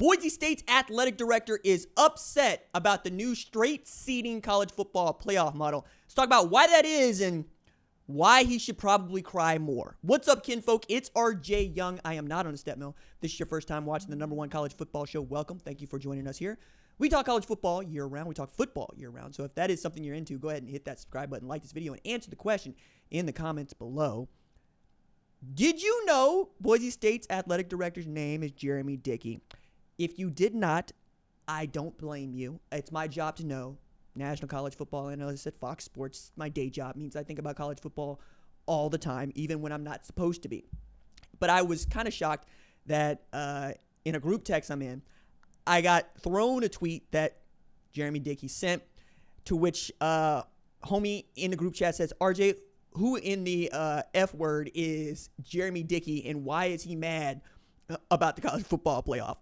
Boise State's athletic director is upset about the new straight seeding college football playoff model. Let's talk about why that is and why he should probably cry more. What's up, kinfolk? It's RJ Young. I am not on a step mill. If this is your first time watching the #1 college football show, welcome. Thank you for joining us here. We talk college football year round. We talk football year round. So if that is something you're into, go ahead and hit that subscribe button, like this video, and answer the question in the comments below. Did you know Boise State's athletic director's name is Jeremiah Dickey? If you did not, I don't blame you. It's my job to know. National college football analyst at Fox Sports. My day job means I think about college football all the time, even when I'm not supposed to be. But I was kind of shocked that in a group text I'm in, I got thrown a tweet that Jeremiah Dickey sent, to which homie in the group chat says, RJ, who in the F word is Jeremiah Dickey, and why is he mad about the college football playoff?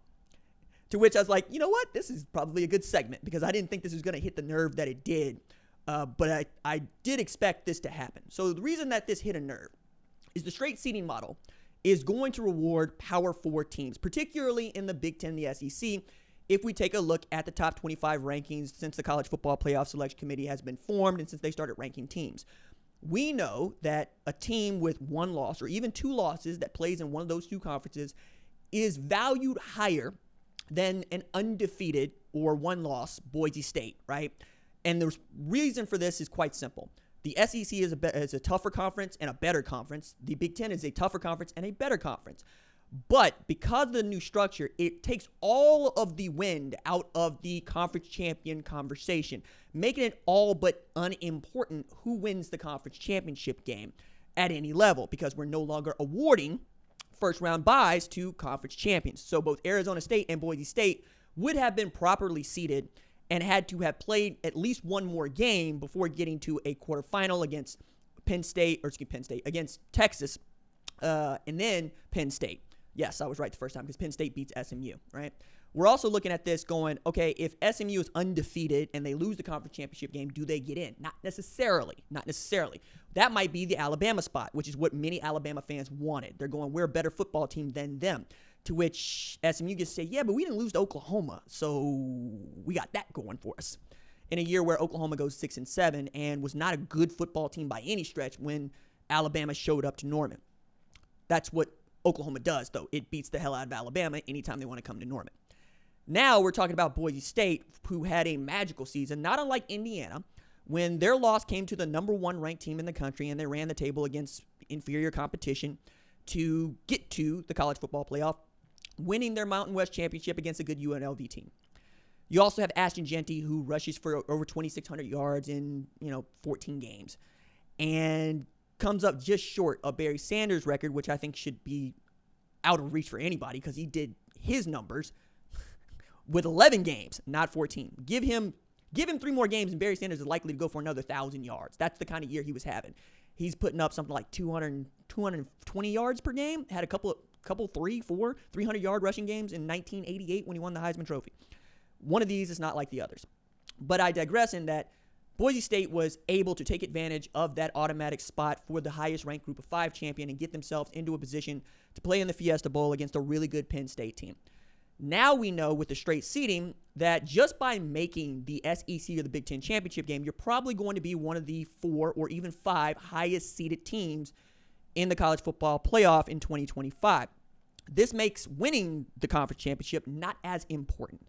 To which I was like, you know what? This is probably a good segment because I didn't think this was going to hit the nerve that it did. But I did expect this to happen. So the reason that this hit a nerve is the straight seeding model is going to reward Power 4 teams, particularly in the Big Ten and the SEC. If we take a look at the top 25 rankings since the College Football Playoff Selection Committee has been formed and since they started ranking teams, we know that a team with one loss or even two losses that plays in one of those two conferences is valued higher than an undefeated or one-loss Boise State, right? And the reason for this is quite simple. The SEC is a tougher conference and a better conference. The Big Ten is a tougher conference and a better conference. But because of the new structure, it takes all of the wind out of the conference champion conversation, making it all but unimportant who wins the conference championship game at any level, because we're no longer awarding first round buys to conference champions. So both Arizona State and Boise State would have been properly seeded and had to have played at least one more game before getting to a quarterfinal against against Texas, and then Penn State. Yes, I was right the first time because Penn State beats SMU, right? We're also looking at this going, okay, if SMU is undefeated and they lose the conference championship game, do they get in? Not necessarily. That might be the Alabama spot, which is what many Alabama fans wanted. They're going, we're a better football team than them. To which SMU gets to say, yeah, but we didn't lose to Oklahoma, so we got that going for us. In a year where Oklahoma goes 6-7 and was not a good football team by any stretch when Alabama showed up to Norman. That's what Oklahoma does, though. It beats the hell out of Alabama anytime they want to come to Norman. Now we're talking about Boise State, who had a magical season, not unlike Indiana, when their loss came to the #1 ranked team in the country and they ran the table against inferior competition to get to the college football playoff, winning their Mountain West championship against a good UNLV team. You also have Ashton Jeanty, who rushes for over 2,600 yards in 14 games and comes up just short of Barry Sanders' record, which I think should be out of reach for anybody because he did his numbers with 11 games, not 14. Give him 3 more games, and Barry Sanders is likely to go for another 1,000 yards. That's the kind of year he was having. He's putting up something like 220 yards per game. Had a couple 300-yard rushing games in 1988 when he won the Heisman Trophy. One of these is not like the others. But I digress in that Boise State was able to take advantage of that automatic spot for the highest-ranked Group of 5 champion and get themselves into a position to play in the Fiesta Bowl against a really good Penn State team. Now we know with the straight seeding that just by making the SEC or the Big Ten championship game, you're probably going to be one of the 4 or even 5 highest seeded teams in the college football playoff in 2025. This makes winning the conference championship not as important.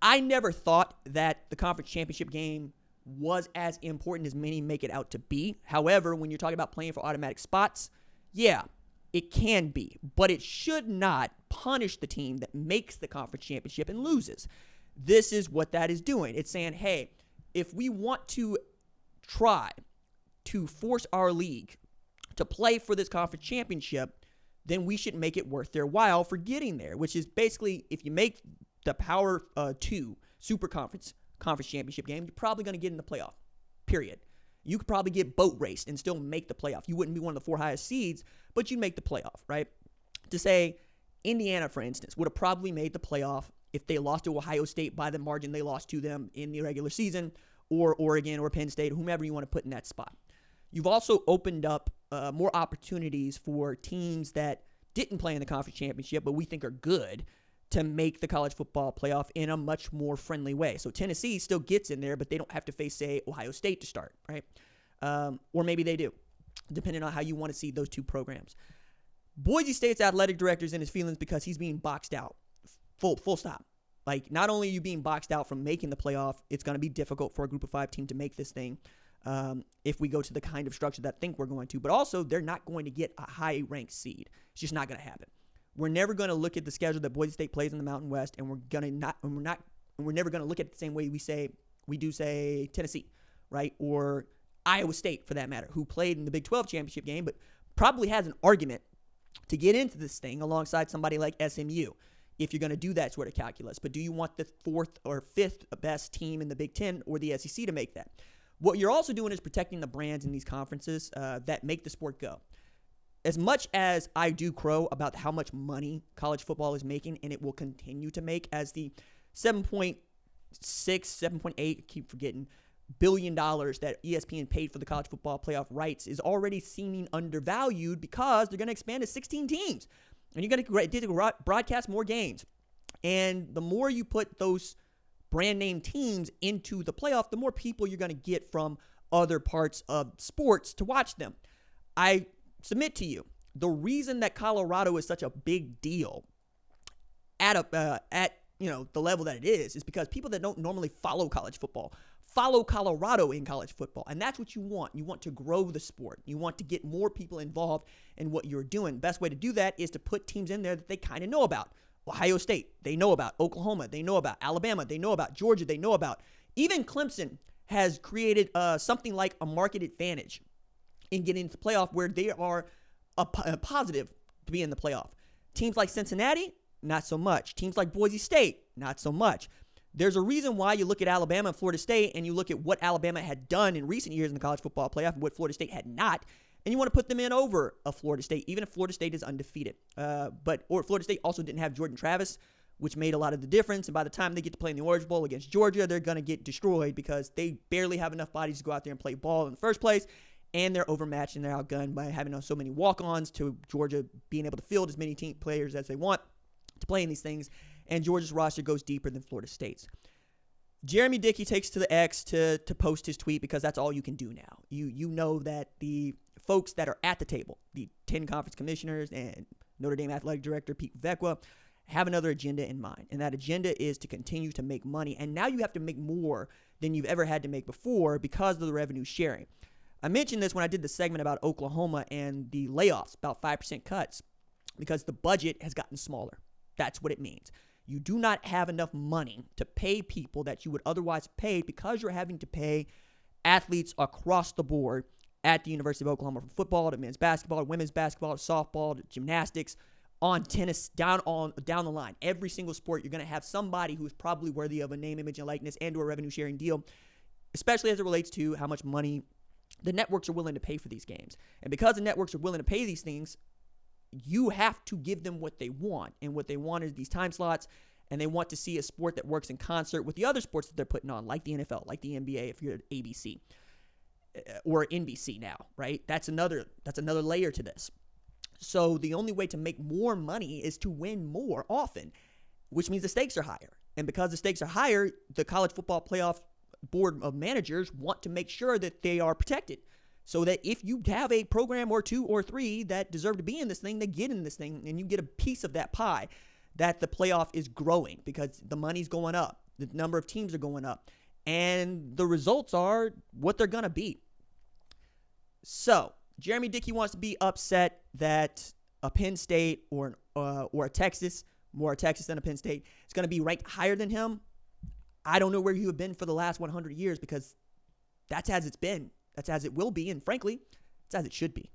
I never thought that the conference championship game was as important as many make it out to be. However, when you're talking about playing for automatic spots, yeah, it can be, but it should not punish the team that makes the conference championship and loses. This is what that is doing. It's saying, hey, if we want to try to force our league to play for this conference championship, then we should make it worth their while for getting there, which is basically if you make the Power 2 Super Conference championship game, you're probably going to get in the playoff, period. You could probably get boat raced and still make the playoff. You wouldn't be one of the 4 highest seeds, but you'd make the playoff, right? To say Indiana, for instance, would have probably made the playoff if they lost to Ohio State by the margin they lost to them in the regular season, or Oregon or Penn State, or whomever you want to put in that spot. You've also opened up more opportunities for teams that didn't play in the conference championship, but we think are good, to make the college football playoff in a much more friendly way. So Tennessee still gets in there, but they don't have to face, say, Ohio State to start, right? Or maybe they do, depending on how you want to see those two programs. Boise State's athletic director's in his feelings because he's being boxed out. Full stop. Like, not only are you being boxed out from making the playoff, it's going to be difficult for a group of 5 team to make this thing if we go to the kind of structure that I think we're going to. But also, they're not going to get a high-ranked seed. It's just not going to happen. We're never going to look at the schedule that Boise State plays in the Mountain West, and we're never going to look at it the same way we do Tennessee, right? Or Iowa State, for that matter, who played in the Big 12 championship game, but probably has an argument to get into this thing alongside somebody like SMU, if you're going to do that sort of calculus. But do you want the 4th or 5th best team in the Big 10 or the SEC to make that? What you're also doing is protecting the brands in these conferences that make the sport go. As much as I do crow about how much money college football is making, and it will continue to make, as the $7.8, keep forgetting, billion that ESPN paid for the college football playoff rights is already seeming undervalued because they're going to expand to 16 teams. And you're going to broadcast more games. And the more you put those brand name teams into the playoff, the more people you're going to get from other parts of sports to watch them. I submit to you, the reason that Colorado is such a big deal at the level that it is because people that don't normally follow college football follow Colorado in college football. And that's what you want. You want to grow the sport. You want to get more people involved in what you're doing. Best way to do that is to put teams in there that they kind of know about. Ohio State, they know about. Oklahoma, they know about. Alabama, they know about. Georgia, they know about. Even Clemson has created something like a market advantage in getting into the playoff where they are a positive to be in the playoff. Teams like Cincinnati, not so much. Teams like Boise State, not so much. There's a reason why you look at Alabama and Florida State and you look at what Alabama had done in recent years in the college football playoff and what Florida State had not, and you want to put them in over a Florida State, even if Florida State is undefeated. Or Florida State also didn't have Jordan Travis, which made a lot of the difference. And by the time they get to play in the Orange Bowl against Georgia, they're going to get destroyed because they barely have enough bodies to go out there and play ball in the first place. And they're overmatched and they're outgunned by having so many walk-ons to Georgia being able to field as many team players as they want to play in these things. And Georgia's roster goes deeper than Florida State's. Jeremy Dickey takes to the X to post his tweet because that's all you can do now. You know that the folks that are at the table, the 10 conference commissioners and Notre Dame athletic director Pete Vecqua, have another agenda in mind. And that agenda is to continue to make money. And now you have to make more than you've ever had to make before because of the revenue sharing. I mentioned this when I did the segment about Oklahoma and the layoffs, about 5% cuts, because the budget has gotten smaller. That's what it means. You do not have enough money to pay people that you would otherwise pay because you're having to pay athletes across the board at the University of Oklahoma, from football to men's basketball to women's basketball to softball to gymnastics, on tennis, down the line. Every single sport, you're going to have somebody who is probably worthy of a name, image, and likeness and or a revenue sharing deal, especially as it relates to how much money the networks are willing to pay for these games. And because the networks are willing to pay these things, you have to give them what they want. And what they want is these time slots, and they want to see a sport that works in concert with the other sports that they're putting on, like the NFL, like the NBA if you're at ABC, or NBC now, right? That's another layer to this. So the only way to make more money is to win more often, which means the stakes are higher. And because the stakes are higher, the college football playoff board of managers want to make sure that they are protected, so that if you have a program or 2 or 3 that deserve to be in this thing, they get in this thing, and you get a piece of that pie, that the playoff is growing because the money's going up, the number of teams are going up, and the results are what they're going to be. So Jeremy Dickey wants to be upset that a Penn State or a Texas, more a Texas than a Penn State, is going to be ranked higher than him. I don't know where you have been for the last 100 years because that's as it's been. That's as it will be. And frankly, it's as it should be.